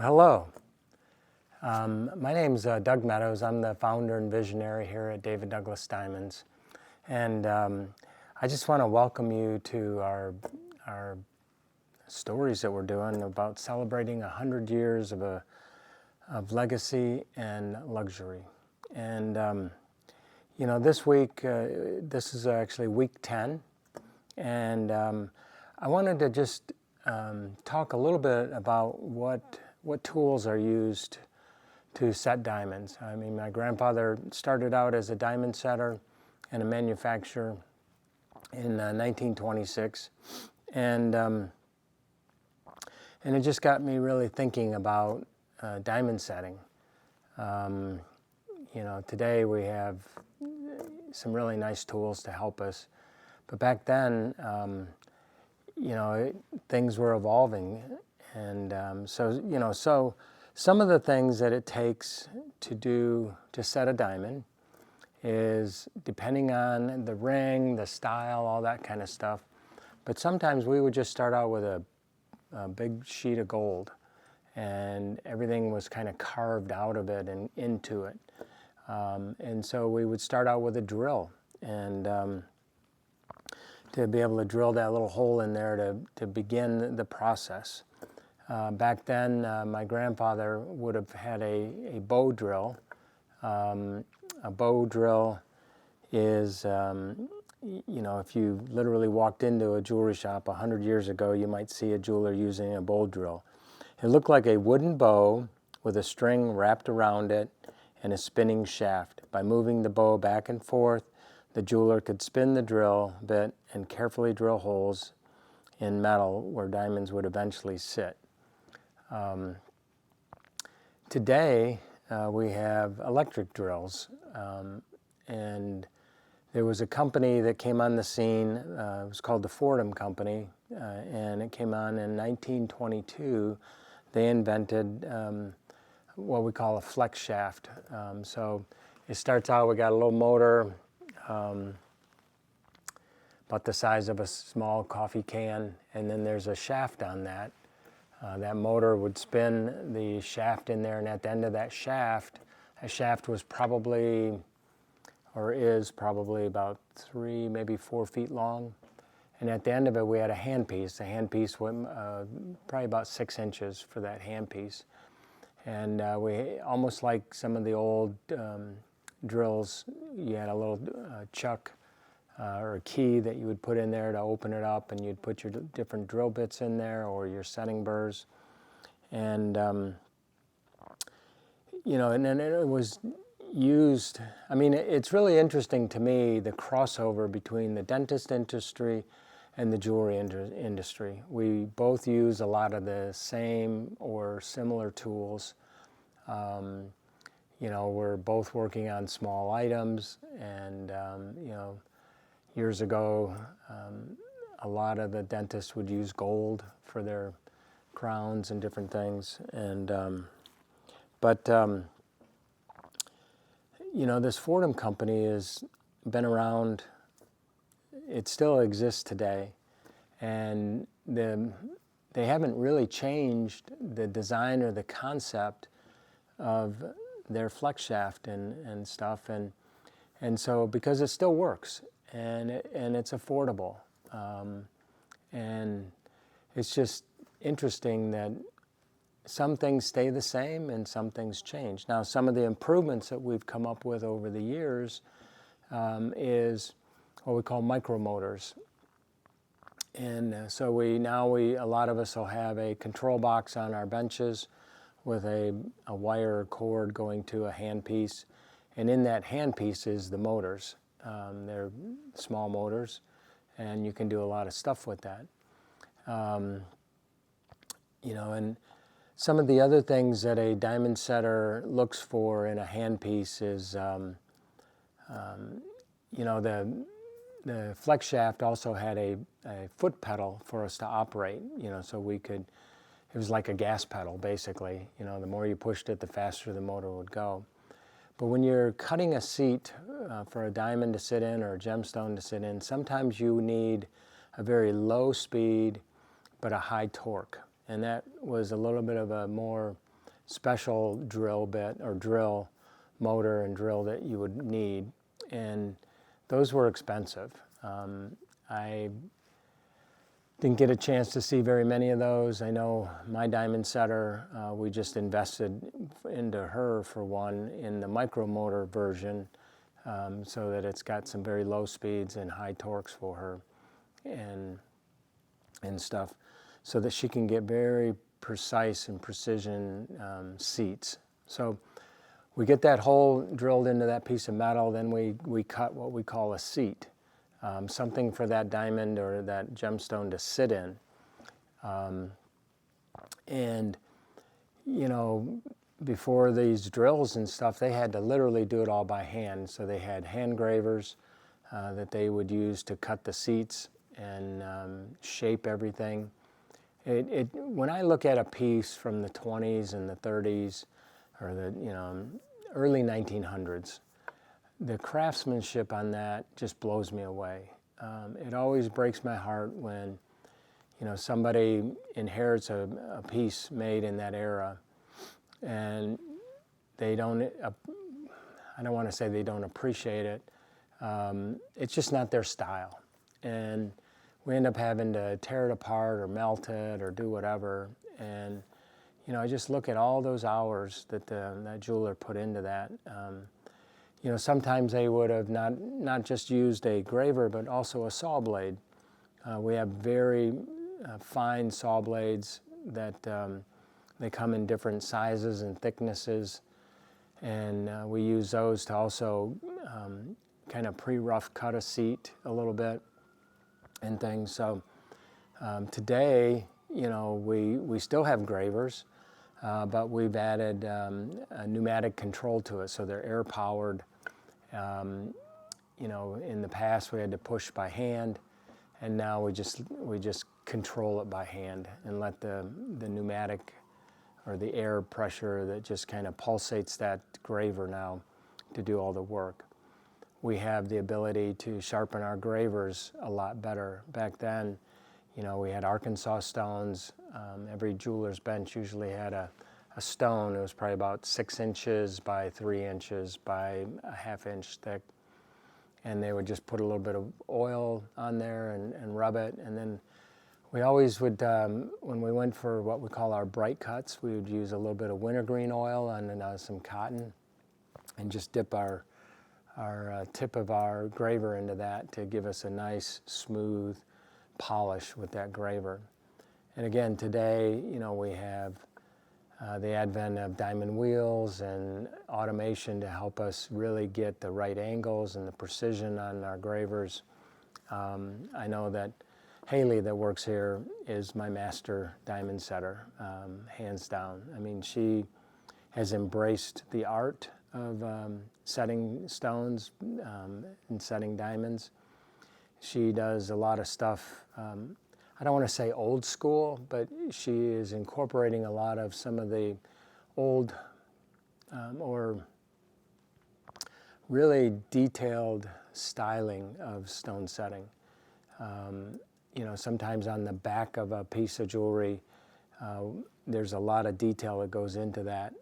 Hello. My name's Doug Meadows. I'm the founder and visionary here at David Douglas Diamonds. And I just want to welcome you to our stories that we're doing about celebrating 100 years of legacy and luxury. And this week, this is actually week 10. And I wanted to just talk a little bit about what tools are used to set diamonds. I mean, my grandfather started out as a diamond setter and a manufacturer in 1926, and it just got me really thinking about diamond setting. Today we have some really nice tools to help us, but back then, things were evolving. And so some of the things that it takes to set a diamond is depending on the ring, the style, all that kind of stuff. But sometimes we would just start out with a big sheet of gold, and everything was kind of carved out of it and into it. And so we would start out with a drill, and to be able to drill that little hole in there to begin the process. Back then, my grandfather would have had a bow drill. A bow drill is, if you literally walked into a jewelry shop 100 years ago, you might see a jeweler using a bow drill. It looked like a wooden bow with a string wrapped around it and a spinning shaft. By moving the bow back and forth, the jeweler could spin the drill bit and carefully drill holes in metal where diamonds would eventually sit. Today, we have electric drills, and there was a company that came on the scene. It was called the Foredom company, and it came on in 1922. They invented what we call a flex shaft. So it starts out, we got a little motor about the size of a small coffee can, and then there's a shaft on that. That motor would spin the shaft in there, and at the end of that shaft was probably, or is probably about 3, maybe 4 feet long. And at the end of it, we had a handpiece. The handpiece went probably about 6 inches for that handpiece. And we, almost like some of the old drills, you had a little chuck or a key that you would put in there to open it up, and you'd put your different drill bits in there or your setting burrs. And, and then it was used, I mean, it's really interesting to me, the crossover between the dentist industry and the jewelry industry. We both use a lot of the same or similar tools. We're both working on small items, and, years ago, a lot of the dentists would use gold for their crowns and different things. And this Foredom company has been around. It still exists today, and they haven't really changed the design or the concept of their flex shaft and stuff. And so, because it still works. And it's affordable, and it's just interesting that some things stay the same and some things change. Now, some of the improvements that we've come up with over the years is what we call micromotors, and so a lot of us will have a control box on our benches with a wire or cord going to a handpiece, and in that handpiece is the motors. They're small motors, and you can do a lot of stuff with that. And some of the other things that a diamond setter looks for in a handpiece is, the flex shaft also had a foot pedal for us to operate, so we could, it was like a gas pedal, basically. The more you pushed it, the faster the motor would go. But when you're cutting a seat for a diamond to sit in or a gemstone to sit in, sometimes you need a very low speed but a high torque. and that was a little bit of a more special drill bit or drill motor and drill that you would need, and those were expensive. I didn't get a chance to see very many of those. I know my diamond setter, we just invested into her for one in the micromotor version, so that it's got some very low speeds and high torques for her and stuff, so that she can get very precise and precision seats. So we get that hole drilled into that piece of metal, then we cut what we call a seat, something for that diamond or that gemstone to sit in. And, you know, before these drills and stuff, they had to literally do it all by hand. So they had hand gravers that they would use to cut the seats and shape everything. When I look at a piece from the 20s and the 30s, or the early 1900s, the craftsmanship on that just blows me away. It always breaks my heart when somebody inherits a piece made in that era, and they don't. I don't want to say they don't appreciate it. It's just not their style, and we end up having to tear it apart or melt it or do whatever. And I just look at all those hours that that jeweler put into that. Sometimes they would have not just used a graver, but also a saw blade. We have very fine saw blades that they come in different sizes and thicknesses, and we use those to also kind of pre-rough cut a seat a little bit and things. So today, we still have gravers, but we've added a pneumatic control to it, so they're air powered. In the past we had to push by hand, and now we just control it by hand and let the pneumatic or the air pressure that just kind of pulsates that graver now to do all the work. We have the ability to sharpen our gravers a lot better. Back then, we had Arkansas stones. Every jeweler's bench usually had a stone. It was probably about 6 inches by 3 inches by a ½ inch thick. And they would just put a little bit of oil on there and rub it. And then we always would, when we went for what we call our bright cuts, we would use a little bit of wintergreen oil and some cotton and just dip our tip of our graver into that to give us a nice smooth polish with that graver. And again, today, we have the advent of diamond wheels and automation to help us really get the right angles and the precision on our gravers. I know that Haley that works here is my master diamond setter, hands down. I mean, she has embraced the art of setting stones and setting diamonds. She does a lot of stuff, I don't want to say old school, but she is incorporating a lot of some of the old or really detailed styling of stone setting. Sometimes on the back of a piece of jewelry, there's a lot of detail that goes into that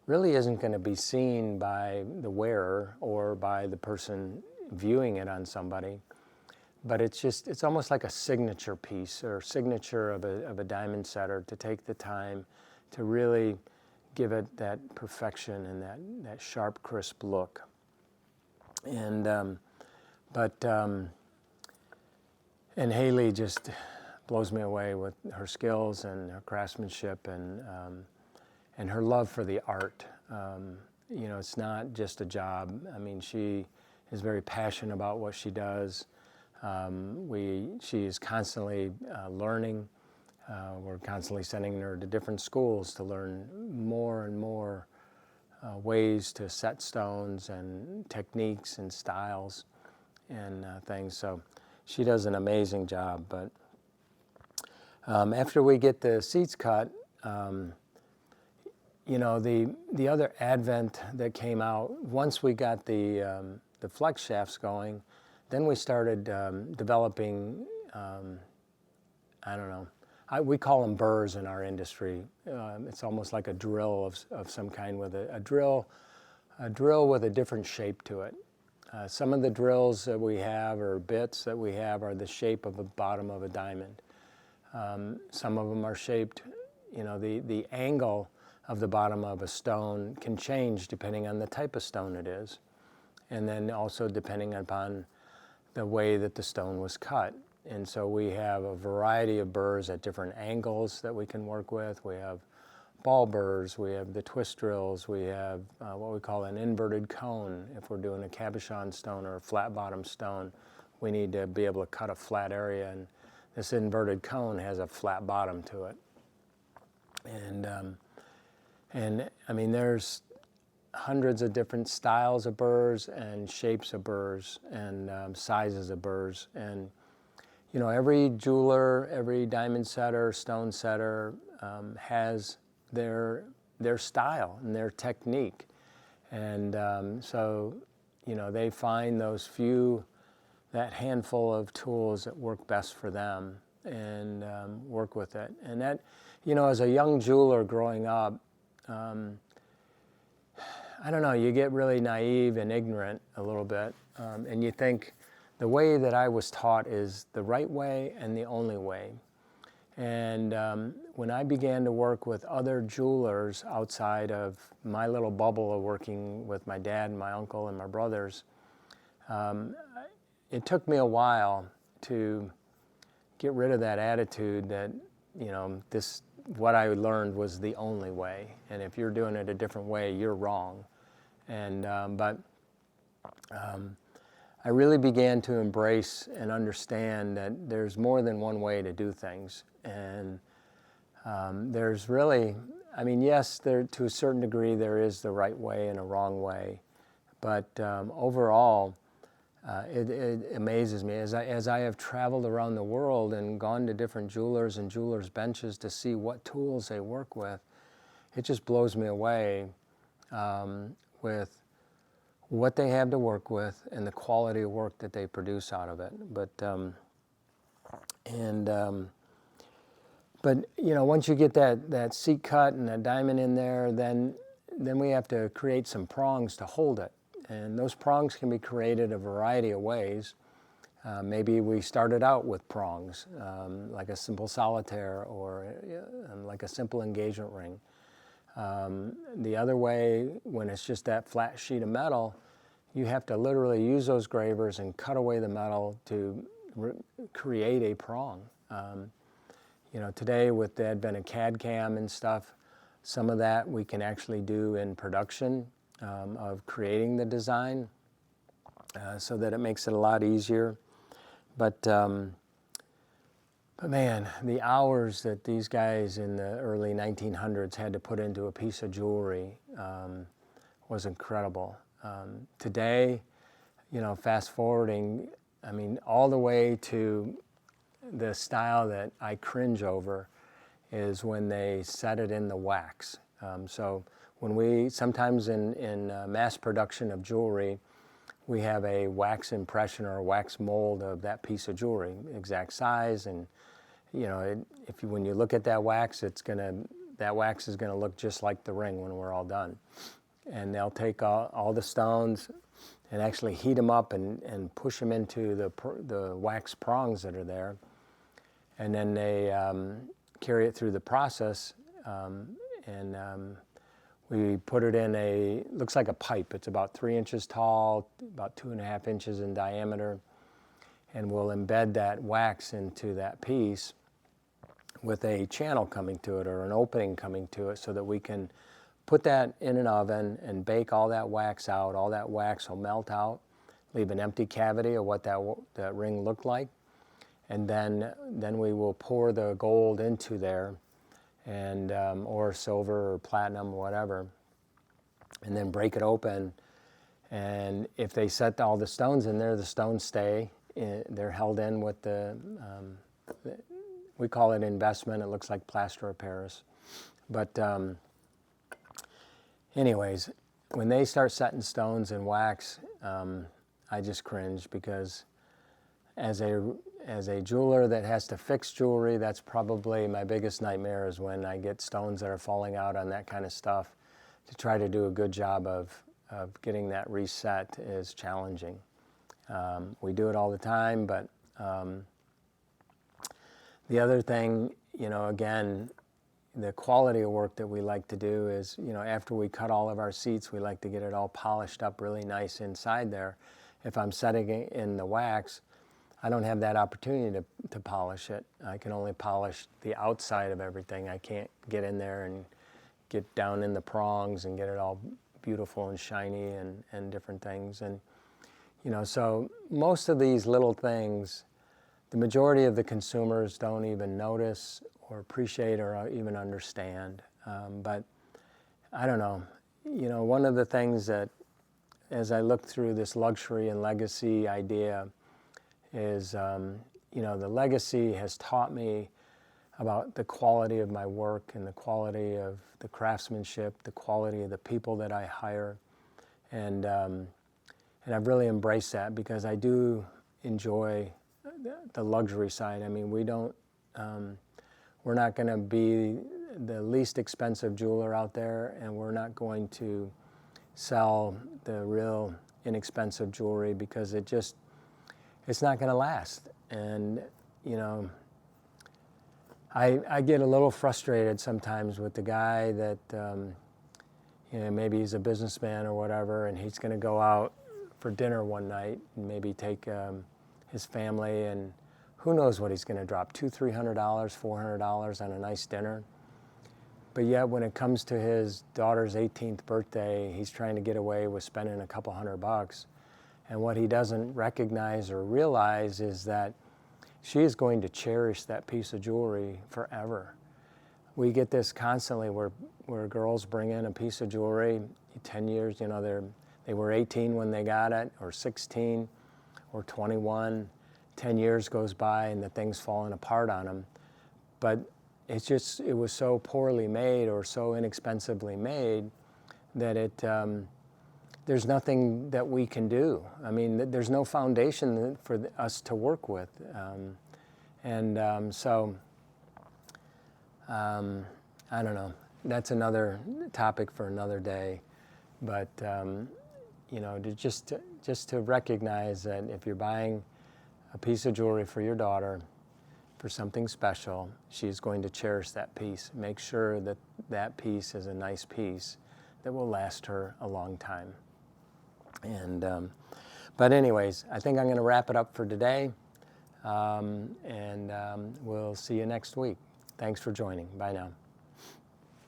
really isn't going to be seen by the wearer or by the person viewing it on somebody. But it's almost like a signature piece or signature of a diamond setter to take the time to really give it that perfection and that sharp, crisp look. And and Haley just blows me away with her skills and her craftsmanship and her love for the art. It's not just a job. I mean, she is very passionate about what she does. She is constantly learning. We're constantly sending her to different schools to learn more and more ways to set stones and techniques and styles and things. So she does an amazing job. But after we get the seats cut, the other advent that came out, once we got the flex shafts going, then we started developing, we call them burrs in our industry. It's almost like a drill of some kind with a drill with a different shape to it. Some of the drills that we have or bits that we have are the shape of the bottom of a diamond. Some of them are shaped, the angle of the bottom of a stone can change depending on the type of stone it is, and then also depending upon the way that the stone was cut. And so we have a variety of burrs at different angles that we can work with. We have ball burrs, we have the twist drills, we have what we call an inverted cone. If we're doing a cabochon stone or a flat bottom stone, we need to be able to cut a flat area, and this inverted cone has a flat bottom to it. And I mean, there's hundreds of different styles of burrs and shapes of burrs and sizes of burrs. And every jeweler, every diamond setter, stone setter has their style and their technique. And so they find that handful of tools that work best for them and work with it. And that, as a young jeweler growing up, I don't know, you get really naive and ignorant a little bit, and you think the way that I was taught is the right way and the only way. And when I began to work with other jewelers outside of my little bubble of working with my dad and my uncle and my brothers, it took me a while to get rid of that attitude that, what I learned was the only way, and if you're doing it a different way, you're wrong. And but I really began to embrace and understand that there's more than one way to do things, and there's really, yes, to a certain degree there is the right way and a wrong way, but overall, it amazes me as I have traveled around the world and gone to different jewelers and jewelers' benches to see what tools they work with. It just blows me away with what they have to work with and the quality of work that they produce out of it. But once you get that seat cut and a diamond in there, then we have to create some prongs to hold it. And those prongs can be created a variety of ways. Maybe we started out with prongs, like a simple solitaire or like a simple engagement ring. The other way, when it's just that flat sheet of metal, you have to literally use those gravers and cut away the metal to create a prong. Today with the advent of CAD CAM and stuff, some of that we can actually do in production of creating the design, so that it makes it a lot easier. But man, the hours that these guys in the early 1900s had to put into a piece of jewelry was incredible. Today, fast forwarding, all the way to the style that I cringe over is when they set it in the wax. So when sometimes in mass production of jewelry, we have a wax impression or a wax mold of that piece of jewelry, exact size, and when you look at that wax, that wax is gonna look just like the ring when we're all done. And they'll take all the stones and actually heat them up and push them into the wax prongs that are there, and then they carry it through the process, and we put it in looks like a pipe. It's about 3 inches tall, about 2.5 inches in diameter, and we'll embed that wax into that piece with a channel coming to it or an opening coming to it so that we can put that in an oven and bake all that wax out. All that wax will melt out, leave an empty cavity of what that ring looked like, and then we will pour the gold into there, and or silver or platinum or whatever, and then break it open. And if they set all the stones in there, the stones stay. They're held in with we call it investment. It looks like plaster of Paris. But anyways, when they start setting stones in wax, I just cringe because as a jeweler that has to fix jewelry, that's probably my biggest nightmare, is when I get stones that are falling out on that kind of stuff. To try to do a good job of getting that reset is challenging. We do it all the time, but the other thing, again, the quality of work that we like to do is, after we cut all of our seats, we like to get it all polished up really nice inside there. If I'm setting it in the wax, I don't have that opportunity to polish it. I can only polish the outside of everything. I can't get in there and get down in the prongs and get it all beautiful and shiny and different things. And, so most of these little things, the majority of the consumers don't even notice or appreciate or even understand. But I don't know. One of the things that, as I look through this luxury and legacy idea, is, the legacy has taught me about the quality of my work and the quality of the craftsmanship, the quality of the people that I hire. And I've really embraced that, because I do enjoy the luxury side. I mean, we're not going to be the least expensive jeweler out there, and we're not going to sell the real inexpensive jewelry, because it's not going to last. And, I get a little frustrated sometimes with the guy that, maybe he's a businessman or whatever, and he's going to go out for dinner one night and maybe take his family, and who knows what he's going to drop, $200, $300, $400 on a nice dinner. But yet when it comes to his daughter's 18th birthday, he's trying to get away with spending a couple $100. And what he doesn't recognize or realize is that she is going to cherish that piece of jewelry forever. We get this constantly where girls bring in a piece of jewelry, 10 years, they were 18 when they got it, or 16, or 21. 10 years goes by and the thing's falling apart on them. But it was so poorly made or so inexpensively made that there's nothing that we can do. I mean, there's no foundation for us to work with. So I don't know. That's another topic for another day. But, just to recognize that if you're buying a piece of jewelry for your daughter for something special, she's going to cherish that piece. Make sure that that piece is a nice piece that will last her a long time. But anyways, I think I'm going to wrap it up for today, and we'll see you next week. Thanks for joining. Bye now.